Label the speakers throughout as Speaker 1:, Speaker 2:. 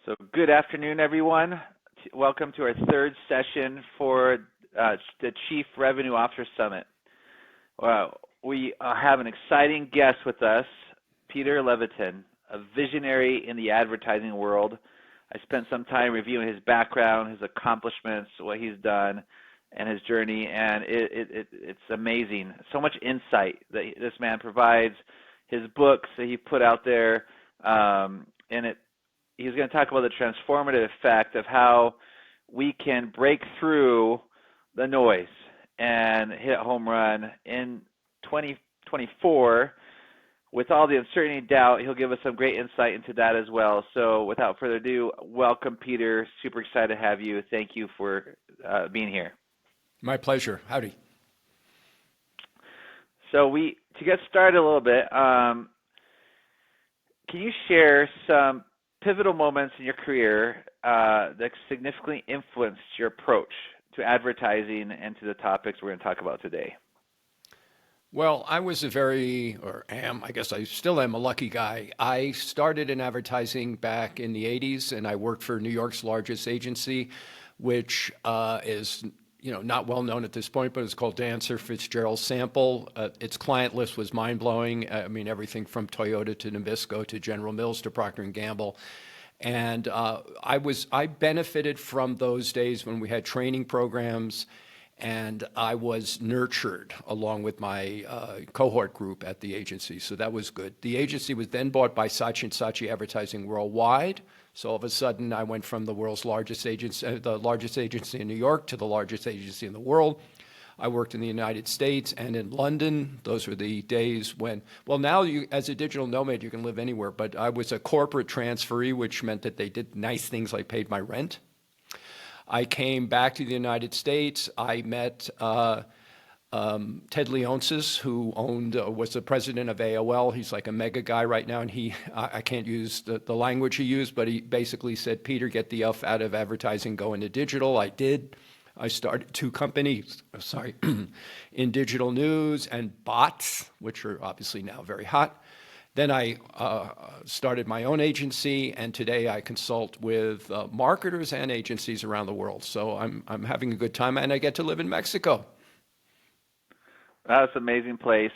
Speaker 1: So good afternoon, everyone. Welcome to our third session for the Chief Revenue Officer Summit. We have an exciting guest with us, Peter Levitin, a visionary in the advertising world. I spent some time reviewing his background, his accomplishments, what he's done, and his journey, and it's amazing. So much insight that this man provides. His books that he put out there, he's going to talk about the transformative effect of how we can break through the noise and hit a home run in 2024 with all the uncertainty and doubt. He'll give us some great insight into that as well. So without further ado, welcome, Peter. Super excited to have you. Thank you for being here.
Speaker 2: My pleasure. Howdy.
Speaker 1: So to get started a little bit, can you share some pivotal moments in your career that significantly influenced your approach to advertising and to the topics we're going to talk about today?
Speaker 2: Well, I was I guess I still am a lucky guy. I started in advertising back in the 80s, and I worked for New York's largest agency, which is not well known at this point, but it's called Dancer Fitzgerald Sample. Its client list was mind-blowing. I mean, everything from Toyota to Nabisco to General Mills to Procter & Gamble. And I benefited from those days when we had training programs, and I was nurtured along with my cohort group at the agency. So that was good. The agency was then bought by Saatchi & Saatchi Advertising Worldwide. So all of a sudden, I went from the world's largest agency, the largest agency in New York, to the largest agency in the world. I worked in the United States and in London. Those were the days when, well, now as a digital nomad, you can live anywhere. But I was a corporate transferee, which meant that they did nice things like paid my rent. I came back to the United States. I met Ted Leonsis, who was the president of AOL. He's like a mega guy right now, and I can't use the language he used, but he basically said, Peter, get the F out of advertising, go into digital. I did. I started two companies, in digital news and bots, which are obviously now very hot. Then I started my own agency, and today I consult with marketers and agencies around the world. So I'm having a good time, and I get to live in Mexico.
Speaker 1: That's an amazing place.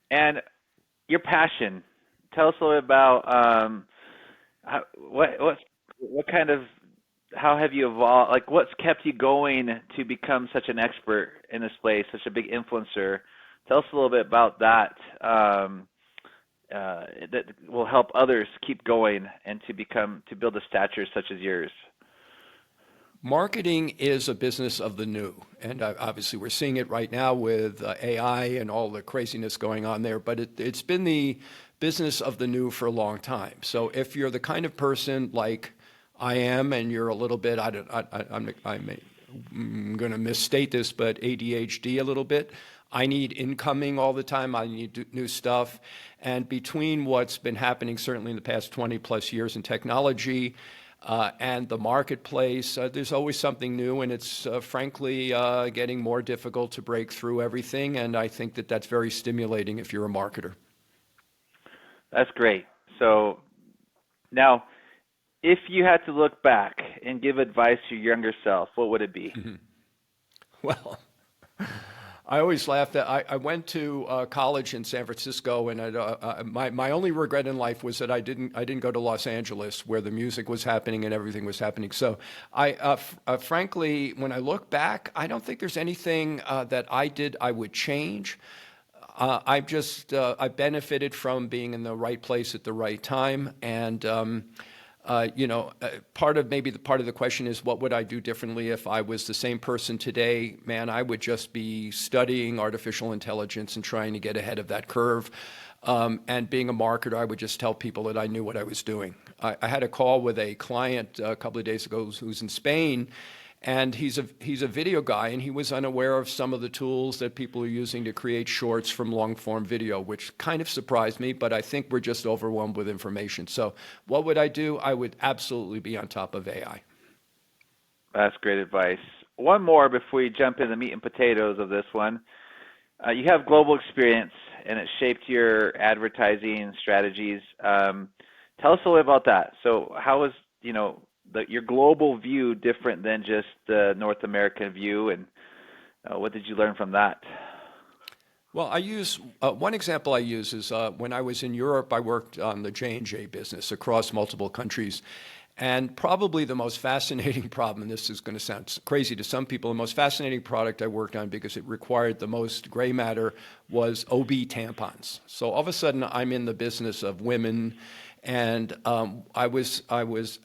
Speaker 1: And your passion. Tell us a little bit about how have you evolved? Like, what's kept you going to become such an expert in this place, such a big influencer? Tell us a little bit about that. That will help others keep going and to build a stature such as yours.
Speaker 2: Marketing is a business of the new, and obviously we're seeing it right now with AI and all the craziness going on there, but it's been the business of the new for a long time. So if you're the kind of person like I am, and you're a little bit, I'm going to misstate this, but ADHD a little bit, I need incoming all the time. I need new stuff. And between what's been happening certainly in the past 20 plus years in technology, and the marketplace, there's always something new, and it's frankly getting more difficult to break through everything, and I think that that's very stimulating if you're a marketer.
Speaker 1: That's great. So now, if you had to look back and give advice to your younger self, what would it be?
Speaker 2: Well, I always laugh that I went to college in San Francisco, and my only regret in life was that I didn't go to Los Angeles, where the music was happening and everything was happening. So frankly, when I look back, I don't think there's anything that I did I would change. I benefited from being in the right place at the right time, and part of the question is, what would I do differently if I was the same person today? Man, I would just be studying artificial intelligence and trying to get ahead of that curve. And being a marketer, I would just tell people that I knew what I was doing. I had a call with a client a couple of days ago who's in Spain, and he's a video guy, and he was unaware of some of the tools that people are using to create shorts from long-form video, which kind of surprised me, but I think we're just overwhelmed with information. So what would I do? I would absolutely be on top of AI.
Speaker 1: That's great advice. One more before we jump into the meat and potatoes of this one. You have global experience, and it shaped your advertising strategies. Tell us a little bit about that. So how was your global view different than just the North American view, and what did you learn from that?
Speaker 2: Well, I use one example I use is when I was in Europe, I worked on the J&J business across multiple countries. And probably the most fascinating problem, and this is going to sound crazy to some people, the most fascinating product I worked on because it required the most gray matter was OB tampons. So all of a sudden, I'm in the business of women, and I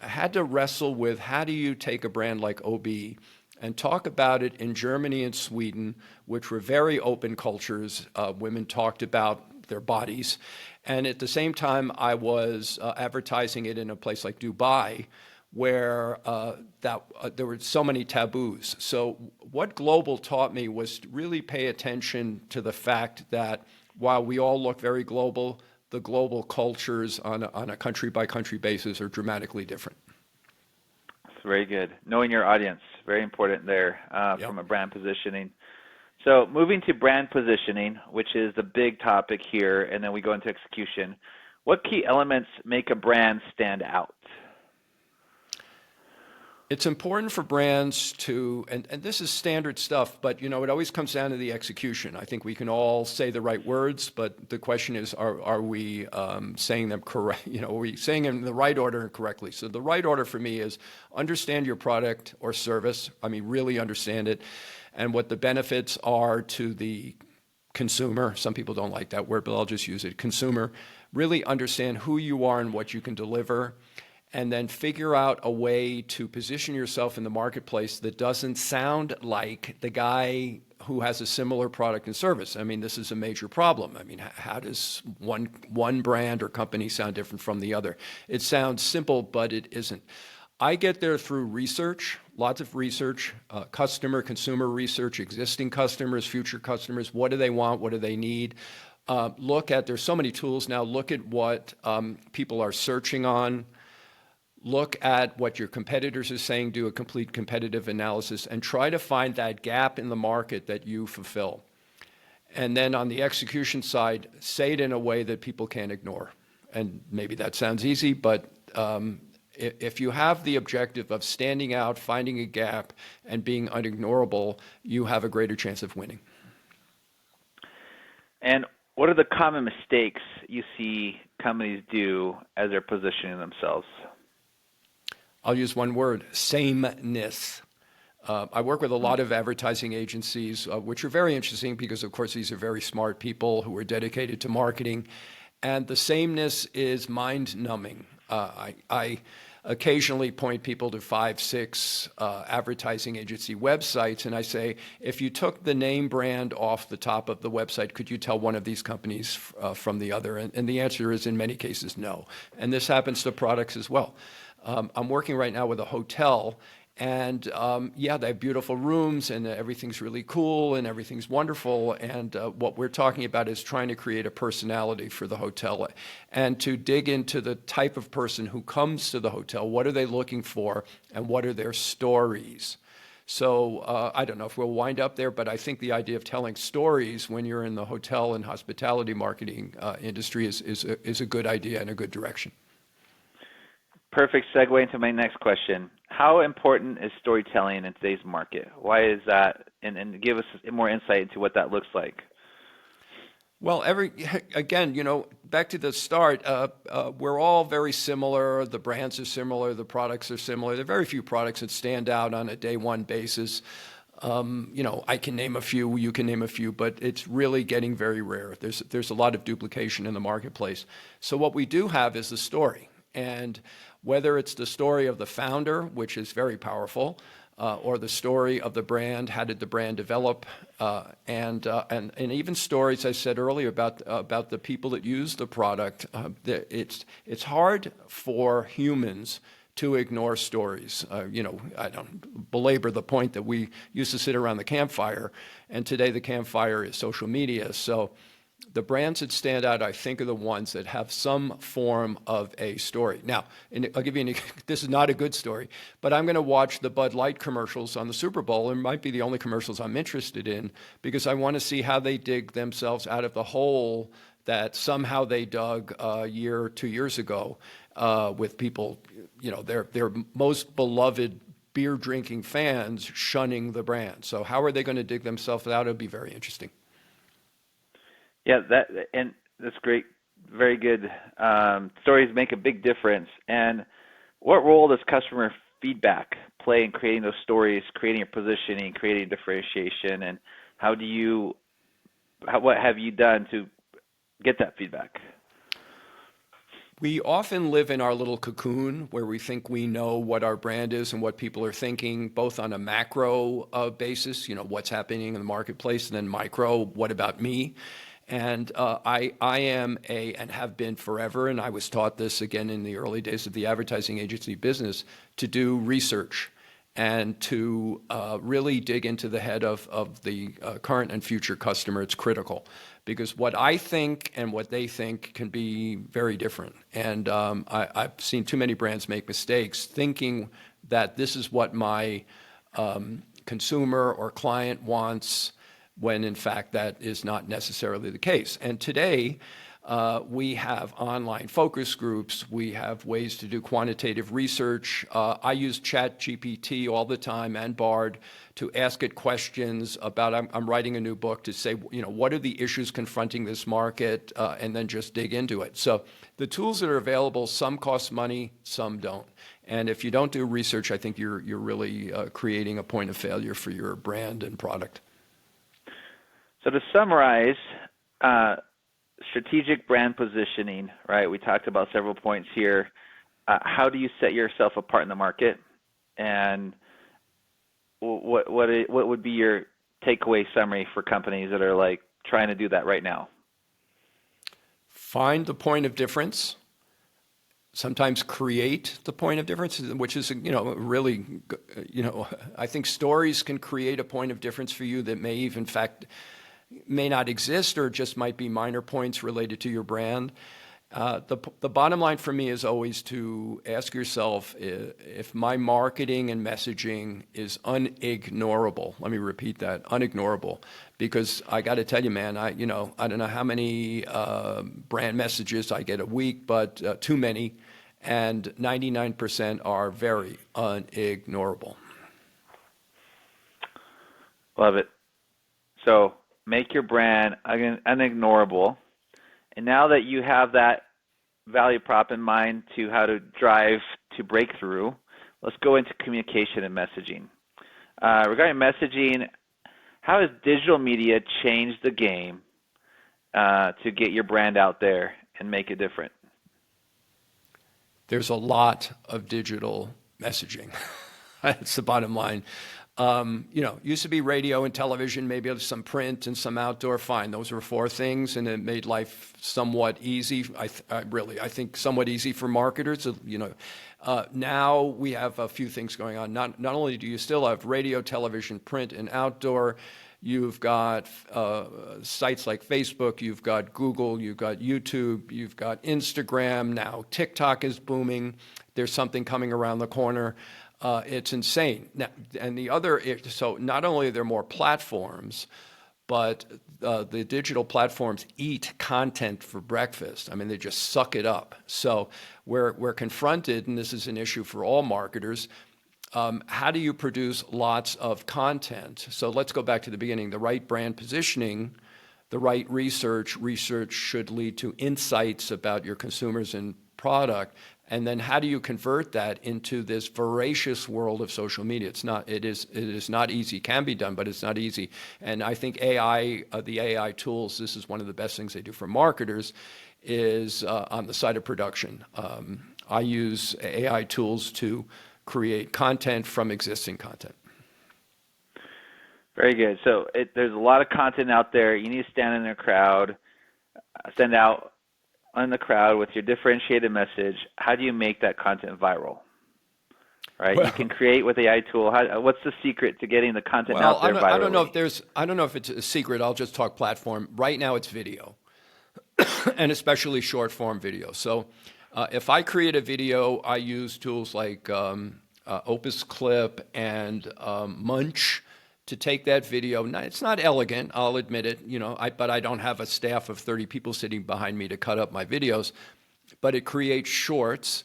Speaker 2: had to wrestle with how do you take a brand like OB and talk about it in Germany and Sweden, which were very open cultures. Women talked about their bodies. And at the same time, I was advertising it in a place like Dubai, where there were so many taboos. So what Global taught me was to really pay attention to the fact that while we all look very global, the global cultures on a country-by-country basis are dramatically different.
Speaker 1: That's very good. Knowing your audience, very important there
Speaker 2: Yep.
Speaker 1: from a brand positioning. So moving to brand positioning, which is the big topic here, and then we go into execution. What key elements make a brand stand out?
Speaker 2: It's important for brands to, and this is standard stuff, but it always comes down to the execution. I think we can all say the right words, but the question is, are we saying them correct? Are we saying them in the right order and correctly? So the right order for me is understand your product or service. I mean, really understand it, and what the benefits are to the consumer. Some people don't like that word, but I'll just use it. Consumer. Really understand who you are and what you can deliver, and then figure out a way to position yourself in the marketplace that doesn't sound like the guy who has a similar product and service. I mean, this is a major problem. I mean, how does one brand or company sound different from the other? It sounds simple, but it isn't. I get there through research, lots of research, consumer research, existing customers, future customers. What do they want? What do they need? There's so many tools now. Look at what people are searching on. Look at what your competitors are saying, do a complete competitive analysis, and try to find that gap in the market that you fulfill. And then on the execution side, say it in a way that people can't ignore. And maybe that sounds easy, but if you have the objective of standing out, finding a gap, and being unignorable, you have a greater chance of winning.
Speaker 1: And what are the common mistakes you see companies do as they're positioning themselves?
Speaker 2: I'll use one word: sameness. I work with a lot of advertising agencies, which are very interesting because, of course, these are very smart people who are dedicated to marketing. And the sameness is mind-numbing. I occasionally point people to 5, 6 advertising agency websites, and I say, if you took the name brand off the top of the website, could you tell one of these companies from the other? And the answer is, in many cases, no. And this happens to products as well. I'm working right now with a hotel, and they have beautiful rooms, and everything's really cool, and everything's wonderful. And what we're talking about is trying to create a personality for the hotel, and to dig into the type of person who comes to the hotel. What are they looking for, and what are their stories? So I don't know if we'll wind up there, but I think the idea of telling stories when you're in the hotel and hospitality marketing industry is a good idea and a good direction.
Speaker 1: Perfect segue into my next question. How important is storytelling in today's market? Why is that? And give us more insight into what that looks like.
Speaker 2: Well, back to the start, we're all very similar. The brands are similar. The products are similar. There are very few products that stand out on a day one basis. I can name a few, you can name a few, but it's really getting very rare. There's a lot of duplication in the marketplace. So what we do have is the story. And whether it's the story of the founder, which is very powerful, or the story of the brand, how did the brand develop, and even stories I said earlier about the people that use the product. It's hard for humans to ignore stories. I don't belabor the point that we used to sit around the campfire, and today the campfire is social media. So the brands that stand out, I think, are the ones that have some form of a story. Now, I'll give you this is not a good story, but I'm going to watch the Bud Light commercials on the Super Bowl. It might be the only commercials I'm interested in because I want to see how they dig themselves out of the hole that somehow they dug a year, 2 years ago. with people, their most beloved beer drinking fans shunning the brand. So how are they going to dig themselves out? It'll be very interesting.
Speaker 1: Yeah, that's great. Very good. Stories make a big difference. And what role does customer feedback play in creating those stories, creating a positioning, creating differentiation, and what have you done to get that feedback?
Speaker 2: We often live in our little cocoon where we think we know what our brand is and what people are thinking, both on a macro basis, what's happening in the marketplace, and then micro, what about me? And I am and have been forever, and I was taught this again in the early days of the advertising agency business, to do research and to really dig into the head of the current and future customer. It's critical because what I think and what they think can be very different. And I've seen too many brands make mistakes thinking that this is what my consumer or client wants, when in fact that is not necessarily the case. And today, we have online focus groups. We have ways to do quantitative research. I use ChatGPT all the time and Bard to ask it questions about, I'm writing a new book to say, what are the issues confronting this market, and then just dig into it. So the tools that are available, some cost money, some don't. And if you don't do research, I think you're really creating a point of failure for your brand and product.
Speaker 1: So to summarize, strategic brand positioning, right? We talked about several points here. How do you set yourself apart in the market? And what would be your takeaway summary for companies that are like trying to do that right now?
Speaker 2: Find the point of difference. Sometimes create the point of difference, which is, really, I think stories can create a point of difference for you that may not exist or just might be minor points related to your brand. The bottom line for me is always to ask yourself if my marketing and messaging is unignorable. Let me repeat that, unignorable, because I got to tell you, man, I don't know how many brand messages I get a week, but too many, and 99% are very unignorable.
Speaker 1: Love it. So make your brand unignorable. And now that you have that value prop in mind to how to drive to breakthrough, let's go into communication and messaging. Regarding messaging, how has digital media changed the game to get your brand out there and make it different?
Speaker 2: There's a lot of digital messaging. That's the bottom line. Used to be radio and television, maybe some print and some outdoor. Fine, those were four things, and it made life somewhat easy. I think somewhat easy for marketers. Now we have a few things going on. Not only do you still have radio, television, print, and outdoor, you've got sites like Facebook, you've got Google, you've got YouTube, you've got Instagram. Now TikTok is booming. There's something coming around the corner. It's insane. Now, and so not only are there more platforms, but the digital platforms eat content for breakfast. I mean, they just suck it up. So we're confronted, and this is an issue for all marketers. How do you produce lots of content? So let's go back to the beginning. The right brand positioning, the right research. Research should lead to insights about your consumers and product. And then how do you convert that into this voracious world of social media? It is not easy. It can be done, but it's not easy. And I think the AI tools, this is one of the best things they do for marketers, is on the side of production. I use AI tools to create content from existing content.
Speaker 1: Very good. So there's a lot of content out there. You need to stand in the crowd, stand out in the crowd with your differentiated message. How do you make that content viral? Right? Well, you can create with AI tool. What's the secret to getting the content out there virally?
Speaker 2: I don't know if it's a secret. I'll just talk platform. Right now it's video, and especially short form video. So if I create a video, I use tools like Opus Clip and Munch to take that video. Now, it's not elegant, I'll admit it, but I don't have a staff of 30 people sitting behind me to cut up my videos. But it creates shorts,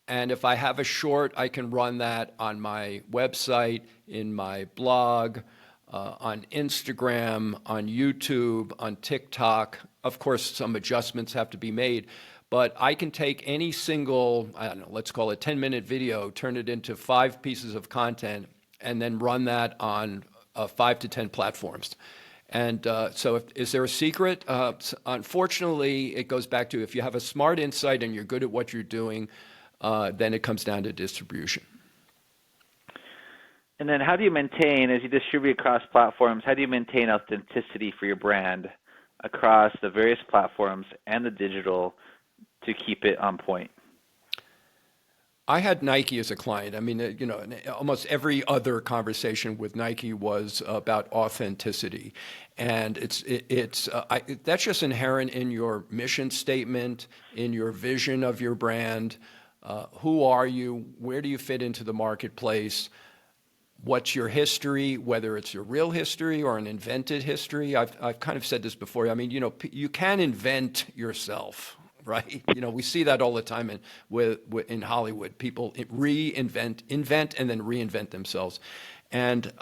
Speaker 2: And if I have a short, I can run that on my website, in my blog, on Instagram, on YouTube, on TikTok. Of course, some adjustments have to be made, but I can take any single, I don't know, let's call it 10-minute video, turn it into 5 pieces of content, and then run that on 5 to 10 platforms. And is there a secret? Unfortunately, it goes back to if you have a smart insight and you're good at what you're doing, then it comes down to distribution.
Speaker 1: And then how do you maintain, as you distribute across platforms, how do you maintain authenticity for your brand across the various platforms and the digital to keep it on point?
Speaker 2: I had Nike as a client. I mean, almost every other conversation with Nike was about authenticity, and that's just inherent in your mission statement, in your vision of your brand. Who are you? Where do you fit into the marketplace? What's your history, whether it's your real history or an invented history? I've kind of said this before. I mean, you can invent yourself, right? We see that all the time in Hollywood. People invent, and then reinvent themselves. And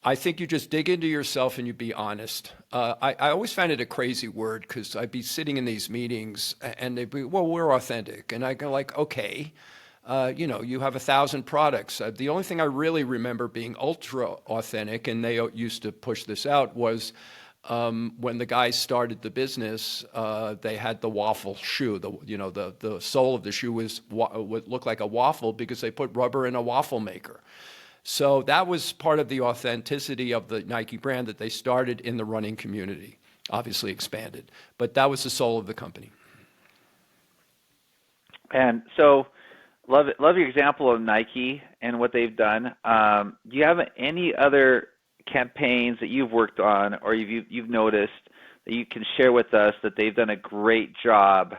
Speaker 2: I think you just dig into yourself and you be honest. I always found it a crazy word because I'd be sitting in these meetings and they'd be, well, we're authentic. And I go like, okay. You have 1,000 products. The only thing I really remember being ultra authentic, and they used to push this out, was when the guys started the business. They had the waffle shoe. The sole of the shoe would look like a waffle because they put rubber in a waffle maker. So that was part of the authenticity of the Nike brand that they started in the running community. Obviously expanded, but that was the soul of the company.
Speaker 1: And so. Love your example of Nike and what they've done. Do you have any other campaigns that you've worked on or you've noticed that you can share with us that they've done a great job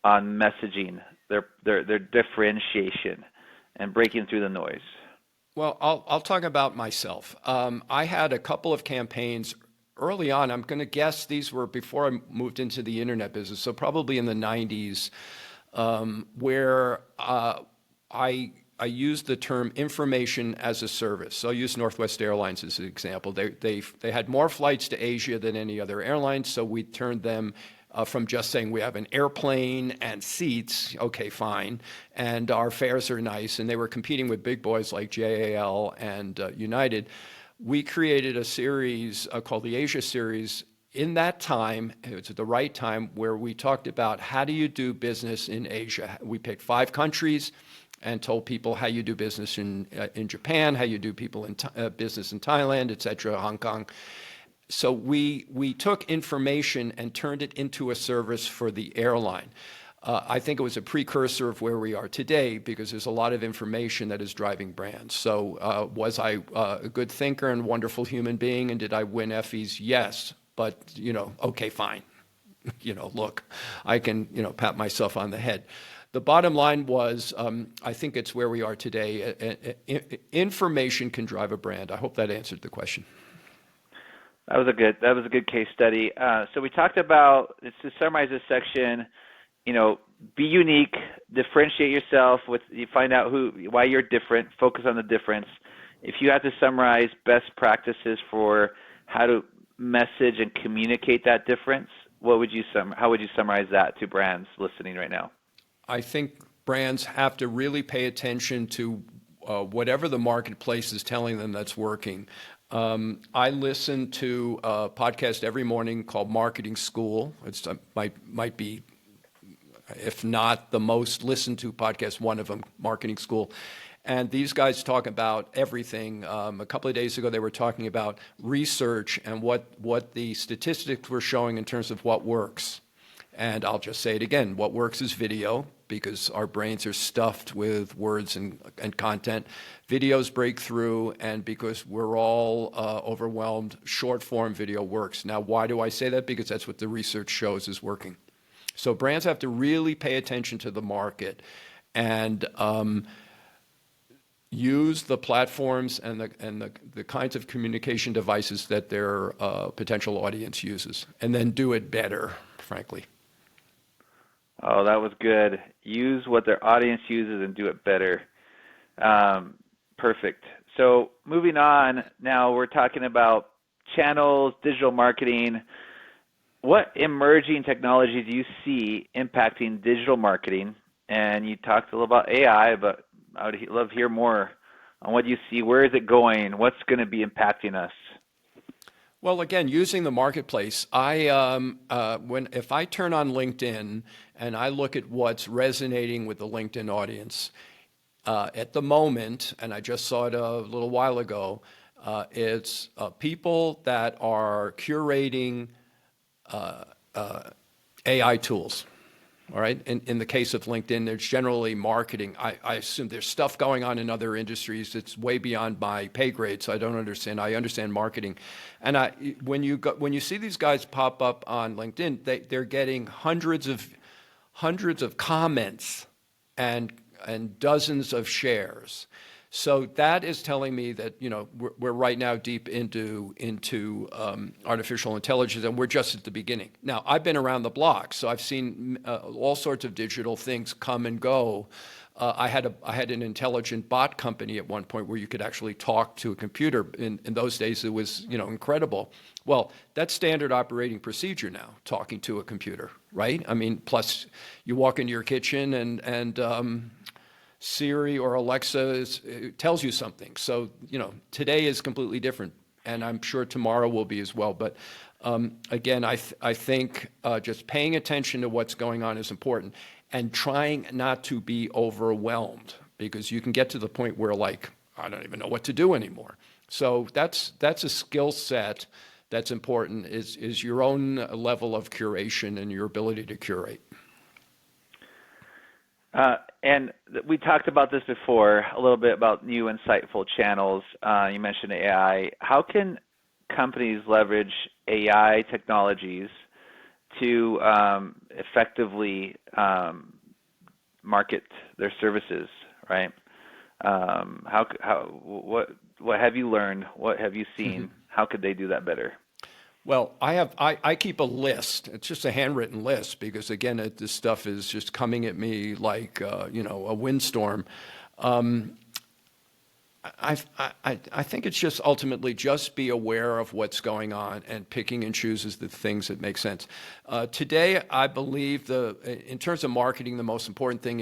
Speaker 1: on messaging, their differentiation, and breaking through the noise?
Speaker 2: Well, I'll talk about myself. I had a couple of campaigns early on. I'm going to guess these were before I moved into the internet business, so probably in the 90s. Where I used the term information as a service. So I'll use Northwest Airlines as an example. They had more flights to Asia than any other airline, so we turned them from just saying we have an airplane and seats, okay, fine, and our fares are nice, and they were competing with big boys like JAL and United. We created a series called the Asia Series. In that time, it was at the right time, where we talked about how do you do business in Asia. We picked 5 countries and told people how you do business in Japan, how you do business in Thailand, et cetera, Hong Kong. So we took information and turned it into a service for the airline. I think it was a precursor of where we are today because there's a lot of information that is driving brands. So was I a good thinker and wonderful human being, and did I win Effies? Yes. But, okay, fine. Look, I can, pat myself on the head. The bottom line was, I think it's where we are today. Information can drive a brand. I hope that answered the question.
Speaker 1: That was a good case study. So we talked about, to summarize this section, be unique, differentiate yourself. You find out why you're different. Focus on the difference. If you had to summarize best practices for how to message and communicate that difference, how would you summarize that to brands listening right now?
Speaker 2: I think brands have to really pay attention to whatever the marketplace is telling them that's working. I listen to a podcast every morning called Marketing School. It might be, if not the most listened to podcast, one of them, Marketing School. And these guys talk about everything. A couple of days ago, they were talking about research and what the statistics were showing in terms of what works. And I'll just say it again, what works is video, because our brains are stuffed with words and content. Videos break through, and because we're all overwhelmed, short-form video works. Now, why do I say that? Because that's what the research shows is working. So brands have to really pay attention to the market and use the platforms and the kinds of communication devices that their potential audience uses, and then do it better, frankly.
Speaker 1: Oh, that was good. Use what their audience uses and do it better. Perfect. So moving on, now we're talking about channels, digital marketing. What emerging technology do you see impacting digital marketing? And you talked a little about AI, but I would love to hear more on what you see. Where is it going? What's going to be impacting us?
Speaker 2: Well, again, using the marketplace, if I turn on LinkedIn and I look at what's resonating with the LinkedIn audience at the moment, and I just saw it a little while ago, it's people that are curating AI tools. All right. In the case of LinkedIn, there's generally marketing. I assume there's stuff going on in other industries that's way beyond my pay grade, so I don't understand. I understand marketing, and when you see these guys pop up on LinkedIn, they're getting hundreds of comments and dozens of shares. So that is telling me that we're right now deep into artificial intelligence, and we're just at the beginning. Now, I've been around the block, so I've seen all sorts of digital things come and go. I had an intelligent bot company at one point where you could actually talk to a computer. In those days, it was incredible. Well, that's standard operating procedure now, talking to a computer, right? I mean, plus you walk into your kitchen and Siri or Alexa tells you something. So, today is completely different, and I'm sure tomorrow will be as well. But again, I think just paying attention to what's going on is important, and trying not to be overwhelmed, because you can get to the point where, like, I don't even know what to do anymore. So that's a skill set that's important, is your own level of curation and your ability to curate.
Speaker 1: And we talked about this before, a little bit about new insightful channels. You mentioned AI. How can companies leverage AI technologies to effectively market their services, right? What have you learned? What have you seen? How could they do that better?
Speaker 2: Well, I keep a list. It's just a handwritten list because, again, this stuff is just coming at me like a windstorm. I think it's just ultimately just be aware of what's going on and picking and chooses the things that make sense. Today, I believe in terms of marketing, the most important thing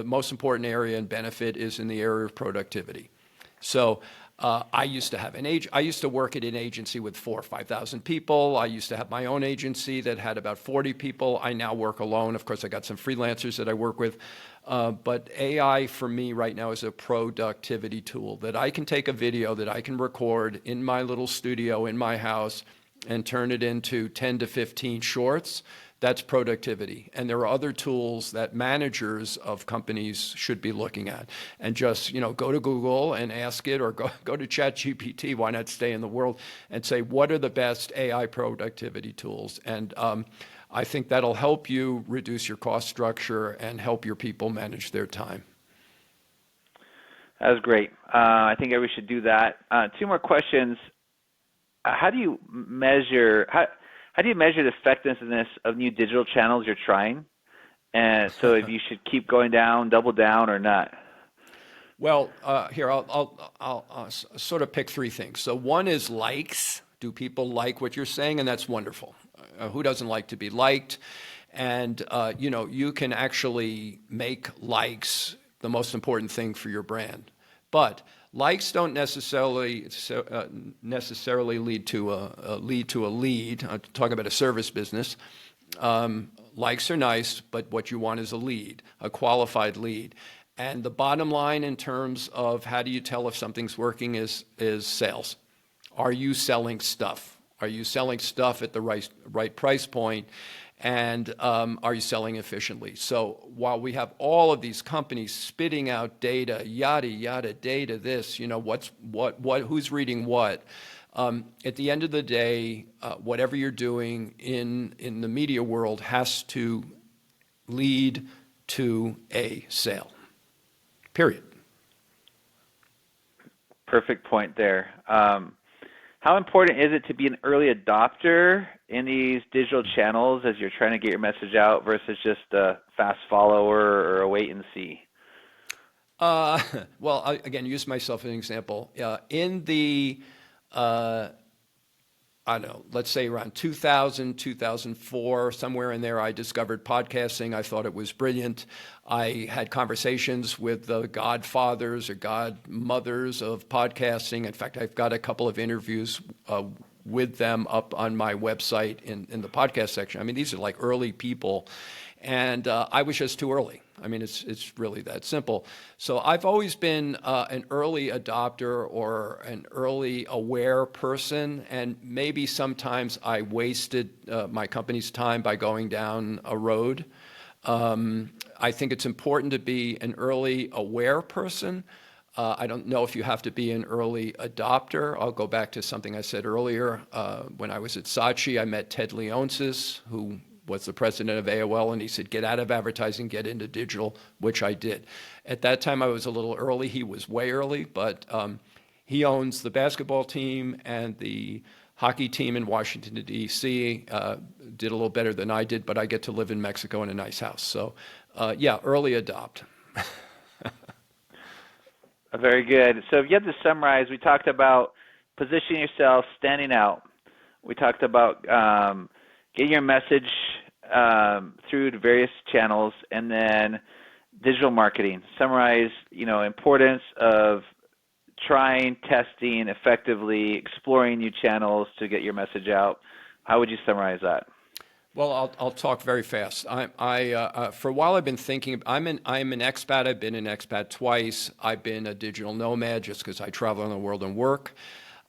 Speaker 2: most important area and benefit is in the area of productivity. So I used to work at an agency with 4,000 or 5,000 people. I used to have my own agency that had about 40 people. I now work alone. Of course, I got some freelancers that I work with. But AI for me right now is a productivity tool that I can take a video that I can record in my little studio in my house and turn it into 10 to 15 shorts. That's productivity. And there are other tools that managers of companies should be looking at. And just, go to Google and ask it, or go to ChatGPT, why not stay in the world, and say, what are the best AI productivity tools? And I think that'll help you reduce your cost structure and help your people manage their time.
Speaker 1: That was great. I think everybody should do that. Two more questions. How do you measure the effectiveness of new digital channels you're trying? And so if you should keep going down, double down, or not?
Speaker 2: Well, here, I'll sort of pick three things. So one is likes. Do people like what you're saying? And that's wonderful. Who doesn't like to be liked? And, you can actually make likes the most important thing for your brand. But likes don't necessarily lead to a lead. I'm talking about a service business. Likes are nice, but what you want is a lead, a qualified lead. And the bottom line in terms of how do you tell if something's working is sales. Are you selling stuff? Are you selling stuff at the right price point? And are you selling efficiently? So while we have all of these companies spitting out data, yada yada data, this, who's reading what? At the end of the day, whatever you're doing in the media world has to lead to a sale. Period.
Speaker 1: Perfect point there. how important is it to be an early adopter in these digital channels as you're trying to get your message out versus just a fast follower or a wait and see?
Speaker 2: Uh, well, again, use myself as an example. In the I don't know, let's say around 2000, 2004, somewhere in there, I discovered podcasting. I thought it was brilliant. I had conversations with the godfathers or godmothers of podcasting. In fact, I've got a couple of interviews with them up on my website in the podcast section. I mean, these are like early people. And I was just too early. I mean, it's really that simple. So I've always been an early adopter or an early aware person, and maybe sometimes I wasted my company's time by going down a road. I think it's important to be an early aware person. I don't know if you have to be an early adopter. I'll go back to something I said earlier. When I was at Saatchi, I met Ted Leonsis, who was the president of AOL, and he said, get out of advertising, get into digital, which I did. At that time, I was a little early. He was way early, but he owns the basketball team and the hockey team in Washington, D.C. Did a little better than I did, but I get to live in Mexico in a nice house. So, yeah, early adopt.
Speaker 1: Very good. So if you had to summarize, we talked about positioning yourself, standing out. We talked about getting your message through to various channels, and then digital marketing. Summarize, importance of trying, testing effectively, exploring new channels to get your message out. How would you summarize that?
Speaker 2: Well, I'll talk very fast. For a while I've been thinking. I'm an expat. I've been an expat twice. I've been a digital nomad just because I travel around the world and work.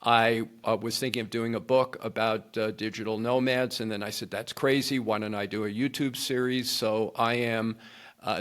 Speaker 2: I was thinking of doing a book about digital nomads, and then I said, that's crazy. Why don't I do a YouTube series? So I am.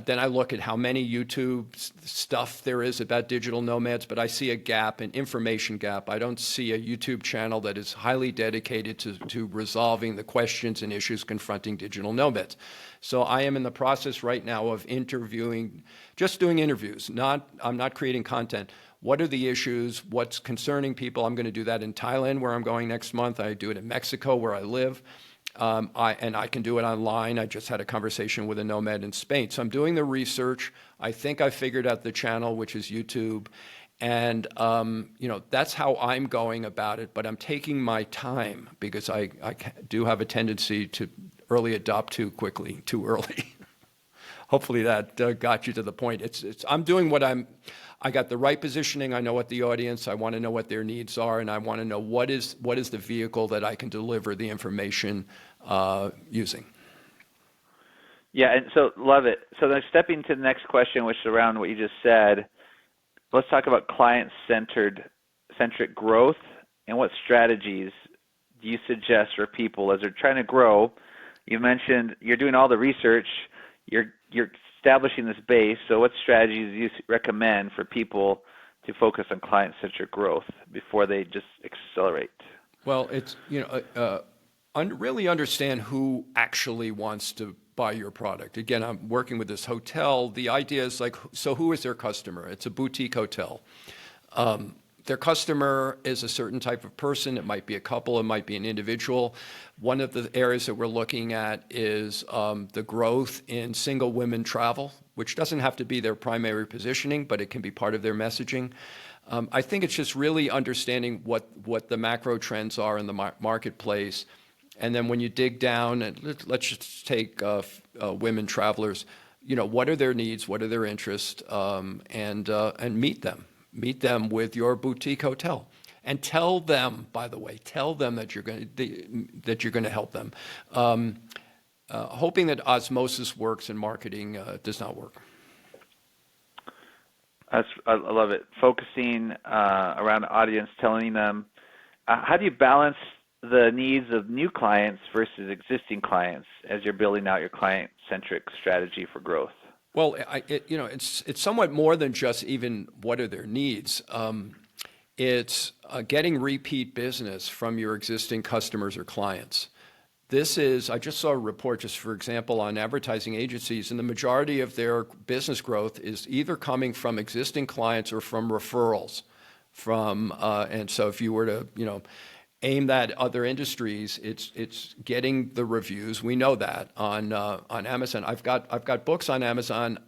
Speaker 2: Then I look at how many YouTube stuff there is about digital nomads, but I see a gap, an information gap. I don't see a YouTube channel that is highly dedicated to resolving the questions and issues confronting digital nomads. So I am in the process right now of interviewing, just doing interviews. I'm not creating content. What are the issues? What's concerning people? I'm going to do that in Thailand, where I'm going next month. I do it in Mexico, where I live. I can do it online. I just had a conversation with a nomad in Spain. So I'm doing the research. I think I figured out the channel, which is YouTube. And, that's how I'm going about it. But I'm taking my time because I do have a tendency to early adopt too quickly, too early. Hopefully that got you to the point. I'm doing I got the right positioning. I know what the audience, I want to know what their needs are, and I want to know what is the vehicle that I can deliver the information using.
Speaker 1: Yeah, and so love it. So then stepping to the next question, which is around what you just said, let's talk about client-centric growth, and what strategies do you suggest for people as they're trying to grow? You mentioned you're doing all the research, you're establishing this base, so what strategies do you recommend for people to focus on client-centric growth before they just accelerate?
Speaker 2: Well, it's, really understand who actually wants to buy your product. Again, I'm working with this hotel. The idea is so who is their customer? It's a boutique hotel. Their customer is a certain type of person. It might be a couple, it might be an individual. One of the areas that we're looking at is the growth in single women travel, which doesn't have to be their primary positioning, but it can be part of their messaging. I think it's just really understanding what the macro trends are in the marketplace. And then when you dig down, and let's just take women travelers, what are their needs, what are their interests, and meet them. Meet them with your boutique hotel, and tell them. By the way, tell them that you're going to help them. Hoping that osmosis works in marketing does not work.
Speaker 1: I love it. Focusing around the audience, telling them. How do you balance the needs of new clients versus existing clients as you're building out your client-centric strategy for growth?
Speaker 2: Well, it's somewhat more than just even what are their needs. It's getting repeat business from your existing customers or clients. I just saw a report, just for example, on advertising agencies, and the majority of their business growth is either coming from existing clients or from referrals. And so if you were to, aimed at other industries, it's getting the reviews. We know that on Amazon. I've got books on Amazon.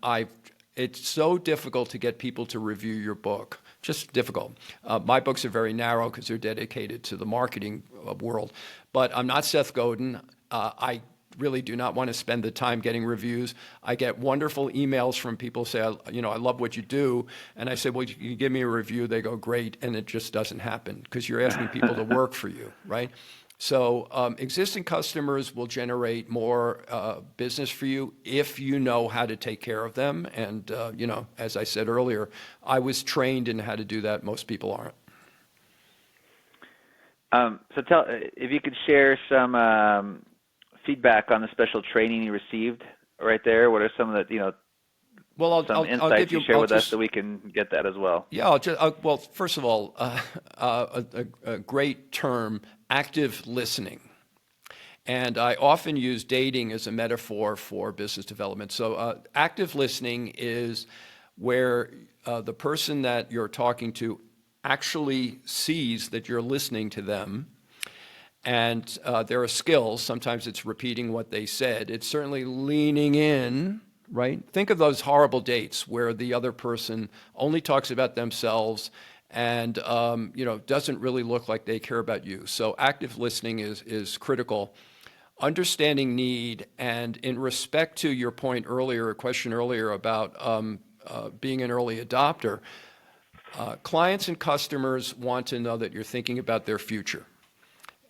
Speaker 2: It's so difficult to get people to review your book. Just difficult. My books are very narrow because they're dedicated to the marketing world. But I'm not Seth Godin. I really do not want to spend the time getting reviews. I get wonderful emails from people say, I love what you do. And I say, well, you can give me a review. They go, great. And it just doesn't happen because you're asking people to work for you, right? So existing customers will generate more business for you if you know how to take care of them. And, as I said earlier, I was trained in how to do that. Most people aren't.
Speaker 1: So tell if you could share some feedback on the special training you received right there. What are some of the
Speaker 2: Well,
Speaker 1: some
Speaker 2: I'll
Speaker 1: insights
Speaker 2: give
Speaker 1: you
Speaker 2: you.
Speaker 1: share
Speaker 2: I'll
Speaker 1: with us
Speaker 2: just
Speaker 1: so we can get that as well?
Speaker 2: Yeah, well, first of all, a great term, active listening. And I often use dating as a metaphor for business development. So active listening is where the person that you're talking to actually sees that you're listening to them. And there are skills. Sometimes it's repeating what they said. It's certainly leaning in, right? Think of those horrible dates where the other person only talks about themselves and doesn't really look like they care about you. So active listening is critical. Understanding need, and in respect to your point earlier, a question earlier about being an early adopter, clients and customers want to know that you're thinking about their future.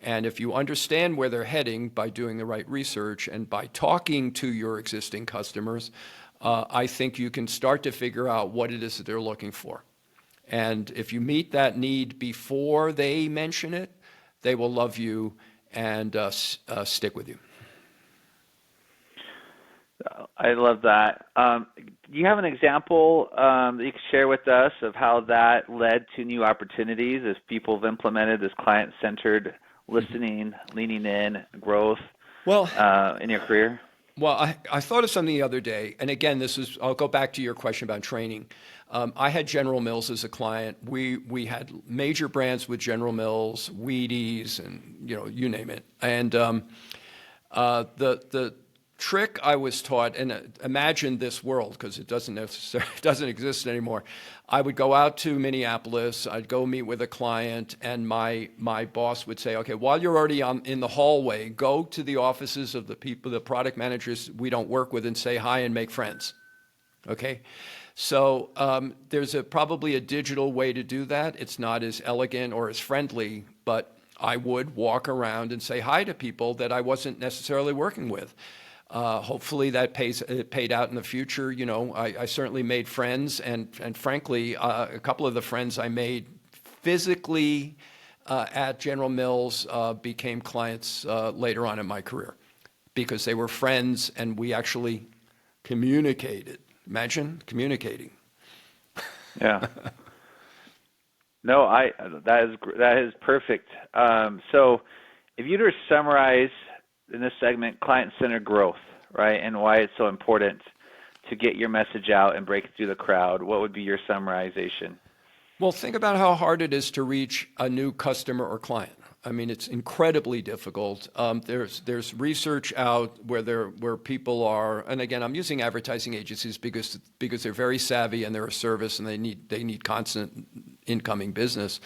Speaker 2: And if you understand where they're heading by doing the right research and by talking to your existing customers, I think you can start to figure out what it is that they're looking for. And if you meet that need before they mention it, they will love you and stick with you.
Speaker 1: I love that. Do you have an example that you could share with us of how that led to new opportunities as people have implemented this client-centered listening, leaning in, growth
Speaker 2: Well,
Speaker 1: in your career?
Speaker 2: Well, I thought of something the other day, and again, I'll go back to your question about training. I had General Mills as a client. We had major brands with General Mills, Wheaties, and you name it. And the trick I was taught, and imagine this world because it doesn't exist anymore. I would go out to Minneapolis. I'd go meet with a client, and my boss would say, "Okay, while you're already in the hallway, go to the offices of the people, the product managers we don't work with, and say hi and make friends." Okay, so there's probably a digital way to do that. It's not as elegant or as friendly, but I would walk around and say hi to people that I wasn't necessarily working with. Hopefully that paid out in the future. I certainly made friends, and frankly, a couple of the friends I made physically at General Mills became clients later on in my career because they were friends and we actually communicated. Imagine communicating.
Speaker 1: Yeah. No, that is perfect. So, if you were to summarize in this segment client-centered growth, right, and why it's so important to get your message out and break through the crowd, what would be your summarization?
Speaker 2: Well, think about how hard it is to reach a new customer or client. I mean, it's incredibly difficult. There's research out where people are, and again, I'm using advertising agencies because they're very savvy and they're a service and they need constant incoming business.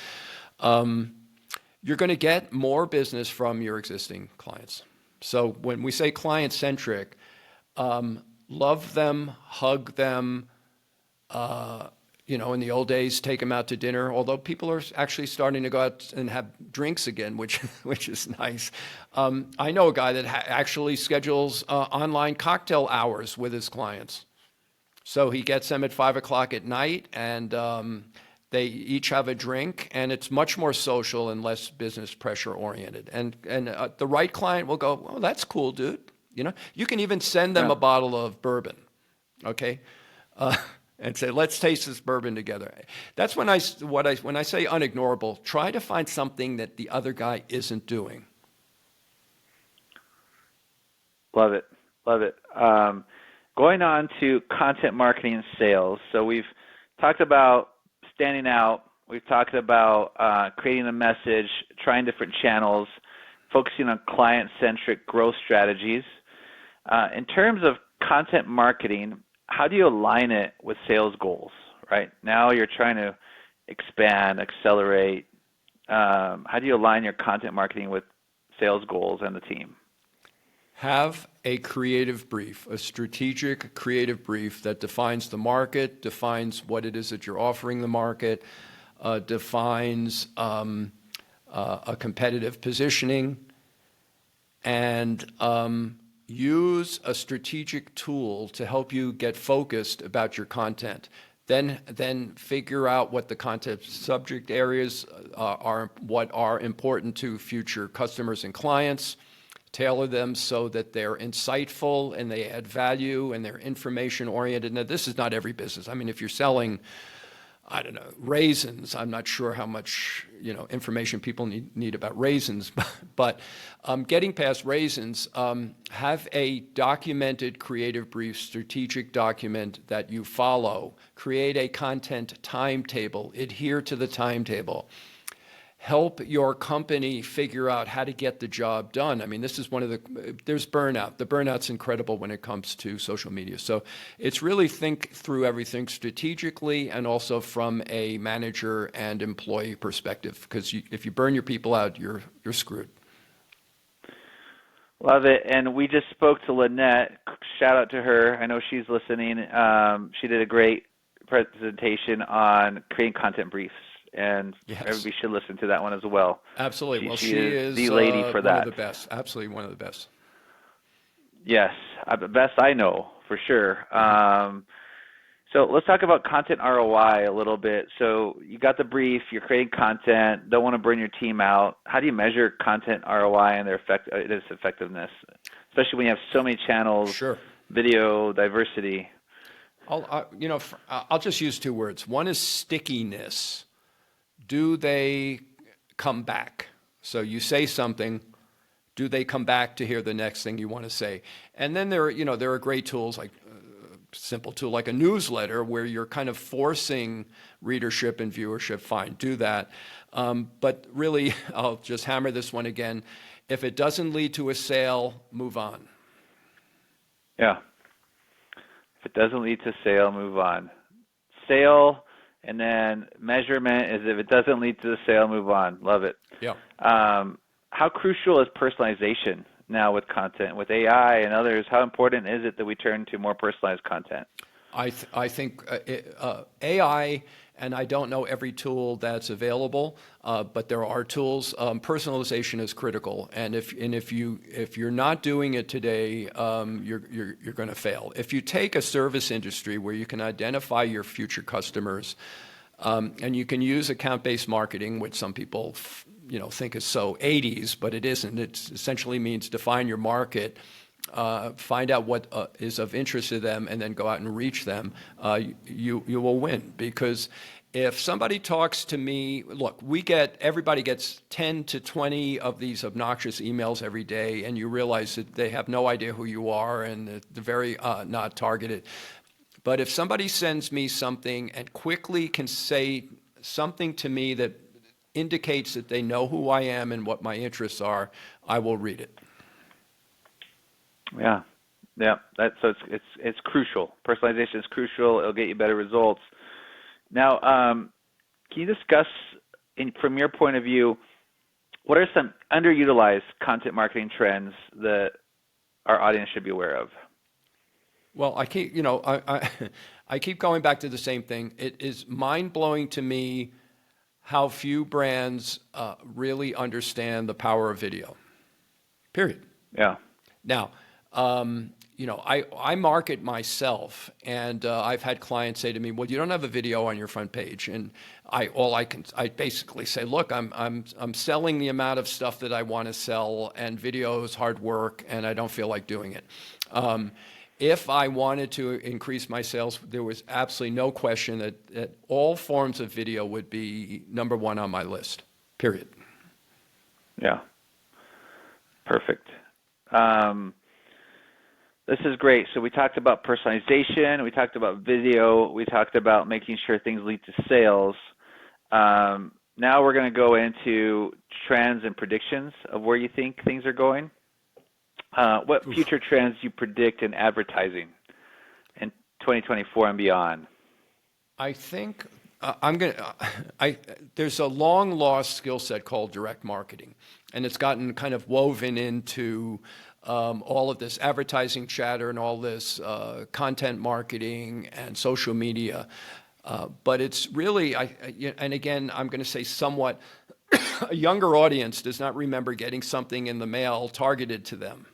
Speaker 2: You're going to get more business from your existing clients. So when we say client-centric, love them, hug them. In the old days, take them out to dinner. Although people are actually starting to go out and have drinks again, which is nice. I know a guy that actually schedules online cocktail hours with his clients. So he gets them at 5 o'clock at night, and they each have a drink, and it's much more social and less business pressure oriented. And the right client will go, "Well, that's cool, dude." You can even send them a bottle of bourbon, okay, and say, "Let's taste this bourbon together." That's when I say unignorable. Try to find something that the other guy isn't doing.
Speaker 1: Love it, love it. Going on to content marketing and sales. So we've talked about standing out, We've talked about creating a message, trying different channels, focusing on client-centric growth strategies. In terms of content marketing, how do you align it with sales goals, right? Now you're trying to expand, accelerate. How do you align your content marketing with sales goals and the team?
Speaker 2: Have a creative brief, a strategic creative brief that defines the market, defines what it is that you're offering the market, defines a competitive positioning, and use a strategic tool to help you get focused about your content. Then figure out what the content subject areas are, what are important to future customers and clients. Tailor them so that they're insightful and they add value and they're information oriented. Now, this is not every business. I mean, if you're selling, I don't know, raisins, I'm not sure how much information people need about raisins, but getting past raisins, have a documented creative brief, strategic document that you follow. Create a content timetable. Adhere to the timetable. Help your company figure out how to get the job done. I mean, this is there's burnout. The burnout's incredible when it comes to social media. So it's really think through everything strategically and also from a manager and employee perspective, because if you burn your people out, you're screwed.
Speaker 1: Love it. And we just spoke to Lynette. Shout out to her. I know she's listening. She did a great presentation on creating content briefs. And
Speaker 2: yes.
Speaker 1: Everybody should listen to that one as well.
Speaker 2: Absolutely.
Speaker 1: She is the lady for that.
Speaker 2: One of the best. Absolutely one of the best.
Speaker 1: Yes, the best I know, for sure. So let's talk about content ROI a little bit. So you got the brief, you're creating content, don't want to burn your team out. How do you measure content ROI and its effectiveness, especially when you have so many channels,
Speaker 2: Sure.
Speaker 1: video, diversity?
Speaker 2: I'll just use two words. One is stickiness. Do they come back? So you say something, do they come back to hear the next thing you want to say? And then there are great tools like simple tool like a newsletter where you're kind of forcing readership and viewership. Fine, do that. But really, I'll just hammer this one again. If it doesn't lead to a sale, move on.
Speaker 1: Yeah. If it doesn't lead to sale, move on. Sale. And then measurement is if it doesn't lead to the sale, move on. Love it.
Speaker 2: Yeah.
Speaker 1: How crucial is personalization now with content? With AI and others, how important is it that we turn to more personalized content?
Speaker 2: I think AI, and I don't know every tool that's available, but there are tools. Personalization is critical, and if you're not doing it today, you're going to fail. If you take a service industry where you can identify your future customers, and you can use account-based marketing, which some people think is so 80s, but it isn't. It essentially means define your market. Find out what is of interest to them and then go out and reach them, you will win. Because if somebody talks to me, look, everybody gets 10 to 20 of these obnoxious emails every day, and you realize that they have no idea who you are and they're very not targeted. But if somebody sends me something and quickly can say something to me that indicates that they know who I am and what my interests are, I will read it.
Speaker 1: Yeah. So it's crucial. Personalization is crucial. It'll get you better results. Now, can you discuss, from your point of view, what are some underutilized content marketing trends that our audience should be aware of?
Speaker 2: Well, I keep going back to the same thing. It is mind-blowing to me how few brands really understand the power of video. Period.
Speaker 1: Yeah.
Speaker 2: Now, I market myself, and I've had clients say to me, "Well, you don't have a video on your front page," and I basically say, "Look, I'm selling the amount of stuff that I want to sell, and video is hard work, and I don't feel like doing it." If I wanted to increase my sales, there was absolutely no question that all forms of video would be number one on my list. Period.
Speaker 1: Yeah. Perfect. This is great. So we talked about personalization, we talked about video, we talked about making sure things lead to sales. Now we're going to go into trends and predictions of where you think things are going. What future trends do you predict in advertising in 2024 and beyond?
Speaker 2: I think there's a long lost skill set called direct marketing, and it's gotten kind of woven into all of this advertising chatter and all this content marketing and social media. But it's really, and again, I'm going to say somewhat, a younger audience does not remember getting something in the mail targeted to them,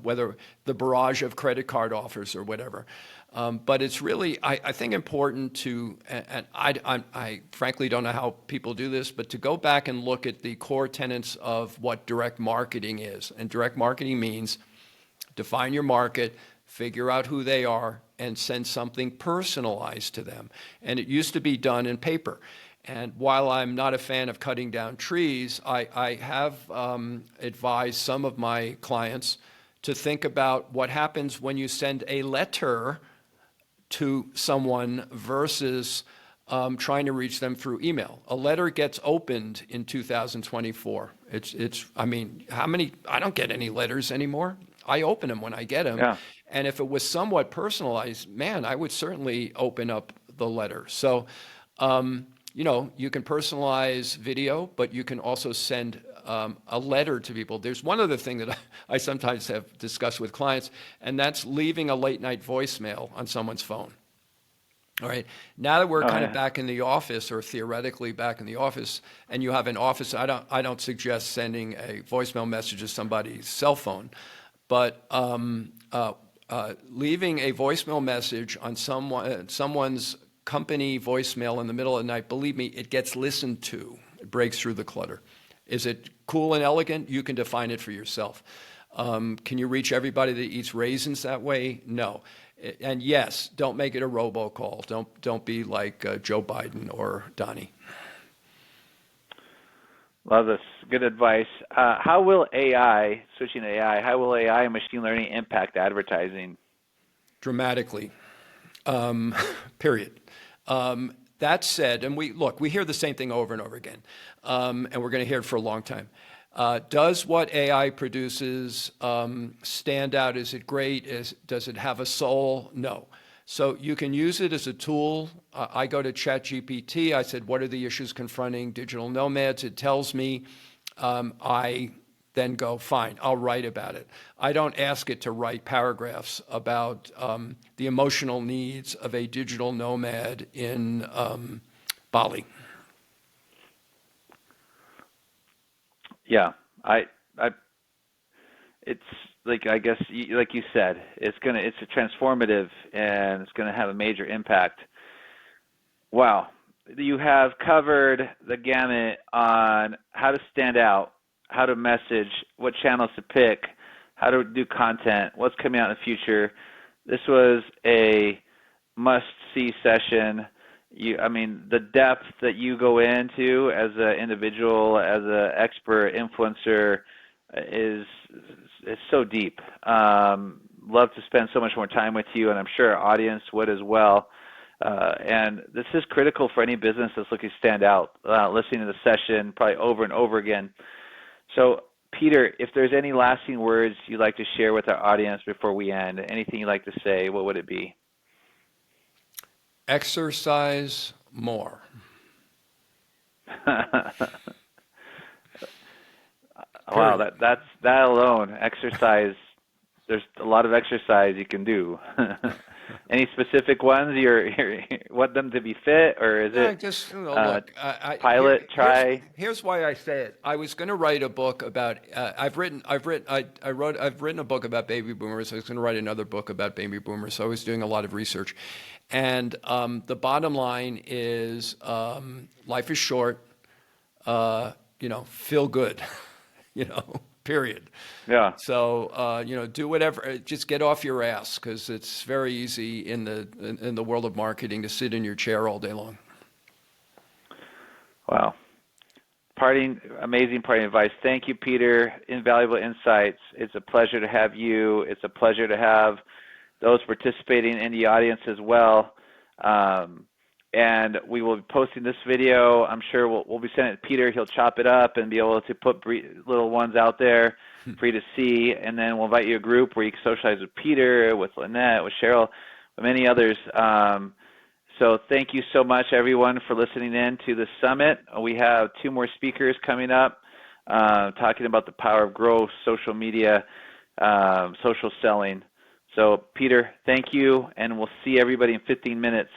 Speaker 2: whether the barrage of credit card offers or whatever. But it's really, I think, important to, and I frankly don't know how people do this, but to go back and look at the core tenets of what direct marketing is. And direct marketing means define your market, figure out who they are, and send something personalized to them. And it used to be done in paper. And while I'm not a fan of cutting down trees, I have advised some of my clients to think about what happens when you send a letter to someone versus trying to reach them through email. A letter gets opened in 2024. I mean, I don't get any letters anymore. I open them when I get them.
Speaker 1: Yeah.
Speaker 2: And if it was somewhat personalized, man, I would certainly open up the letter. So, you can personalize video, but you can also send a letter to people. There's one other thing that I sometimes have discussed with clients, and that's leaving a late night voicemail on someone's phone. All right. Now that we're kind of back in the office, or theoretically back in the office, and you have an office, I don't suggest sending a voicemail message to somebody's cell phone, but leaving a voicemail message on someone's company voicemail in the middle of the night, believe me, it gets listened to. It breaks through the clutter. Is it cool and elegant? You can define it for yourself. Can you reach everybody that eats raisins that way? No. And yes, don't make it a robocall. Don't be like Joe Biden or Donnie.
Speaker 1: Love this. Good advice. How will AI, switching to AI, how will AI and machine learning impact advertising?
Speaker 2: Dramatically. Period. That said, and we hear the same thing over and over again, and we're going to hear it for a long time. Does what AI produces stand out? Is it great? Does it have a soul? No. So you can use it as a tool. I go to ChatGPT. I said, what are the issues confronting digital nomads? It tells me. I then go, fine, I'll write about it. I don't ask it to write paragraphs about the emotional needs of a digital nomad in Bali.
Speaker 1: Yeah, it's like, I guess, like you said, it's a transformative, and it's gonna have a major impact. Wow, you have covered the gamut on how to stand out, how to message, what channels to pick, how to do content, what's coming out in the future. This was a must-see session. The depth that you go into as an individual, as an expert influencer, is so deep. Love to spend so much more time with you, and I'm sure our audience would as well. And this is critical for any business that's looking to stand out, listening to the session probably over and over again. So, Peter, if there's any lasting words you'd like to share with our audience before we end, anything you'd like to say, what would it be?
Speaker 2: Exercise more.
Speaker 1: Wow, that alone, exercise. There's a lot of exercise you can do. Any specific ones you want them to be fit, or is it
Speaker 2: just look?
Speaker 1: pilot? Try.
Speaker 2: Here's why I say it. I was going to write a book about. I've written a book about baby boomers. I was going to write another book about baby boomers. So I was doing a lot of research, and the bottom line is, life is short. Feel good. Period.
Speaker 1: Yeah.
Speaker 2: So do whatever. Just get off your ass, because it's very easy in the world of marketing to sit in your chair all day long.
Speaker 1: Wow. Amazing parting advice. Thank you, Peter. Invaluable insights. It's a pleasure to have you. It's a pleasure to have those participating in the audience as well. and we will be posting this video. I'm sure we'll be sending it to Peter. He'll chop it up and be able to put little ones out there for you to see. And then we'll invite you a group where you can socialize with Peter, with Lynette, with Cheryl, with many others. So thank you so much, everyone, for listening in to the summit. We have 2 more speakers coming up talking about the power of growth, social media, social selling. So Peter, thank you, and we'll see everybody in 15 minutes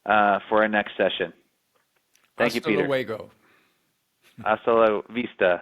Speaker 1: for our next session. Thank you,
Speaker 2: Hasta
Speaker 1: Peter.
Speaker 2: luego.
Speaker 1: Hasta la vista.